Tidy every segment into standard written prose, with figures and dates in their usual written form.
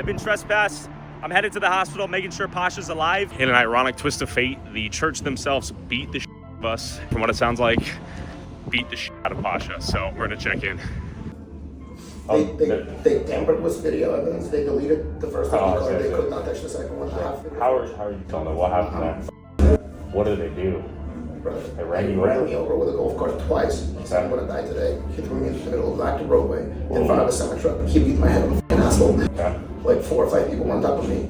I've been trespassed. I'm headed to the hospital, making sure Pasha's alive. In an ironic twist of fate, the church themselves beat the shit out of us. From what it sounds like, beat the shit out of Pasha. So we're gonna check in. They tampered with video evidence. They deleted the first ID card. They could not touch the second one. How are you telling them what happened next? What did they do? They ran me over with a golf cart twice. He said I'm gonna die today. He threw me into the middle of the active roadway in front of a semi-truck. He beat my head on the asshole. Okay. Like 4 or 5 people were on top of me.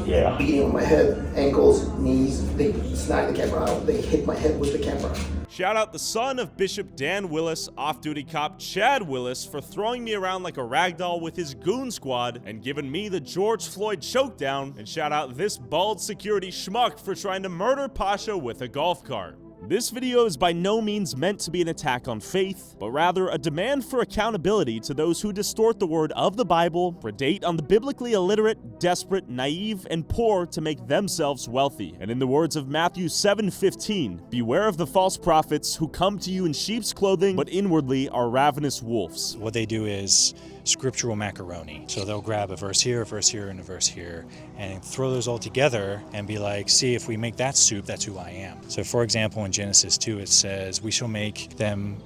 Yeah. Beating on my head, ankles, knees. They snagged the camera out. They hit my head with the camera. Shout out the son of Bishop Dan Willis, off-duty cop Chad Willis, for throwing me around like a ragdoll with his goon squad and giving me the George Floyd chokedown. And shout out this bald security schmuck for trying to murder Pasha with a golf cart. This video is by no means meant to be an attack on faith, but rather a demand for accountability to those who distort the word of the Bible, predate on the biblically illiterate, desperate, naive, and poor to make themselves wealthy. And in the words of Matthew 7:15, beware of the false prophets who come to you in sheep's clothing, but inwardly are ravenous wolves. What they do is scriptural macaroni. So they'll grab a verse here, and a verse here, and throw those all together and be like, see, if we make that soup, that's who I am. So for example, in Genesis 2, it says, we shall make them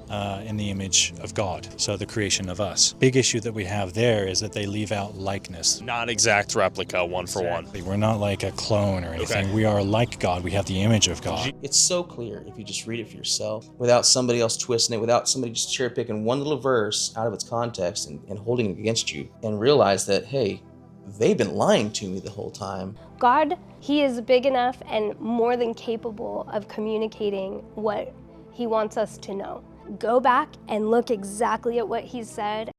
in the image of God. So the creation of us. Big issue that we have there is that they leave out likeness. Not exact replica, one for one. We're not like a clone or anything. Okay. We are like God. We have the image of God. It's so clear if you just read it for yourself, without somebody else twisting it, without somebody just cherry picking one little verse out of its context and holding it against you, and realize that, hey, they've been lying to me the whole time. God, he is big enough and more than capable of communicating what he wants us to know. Go back and look exactly at what he said.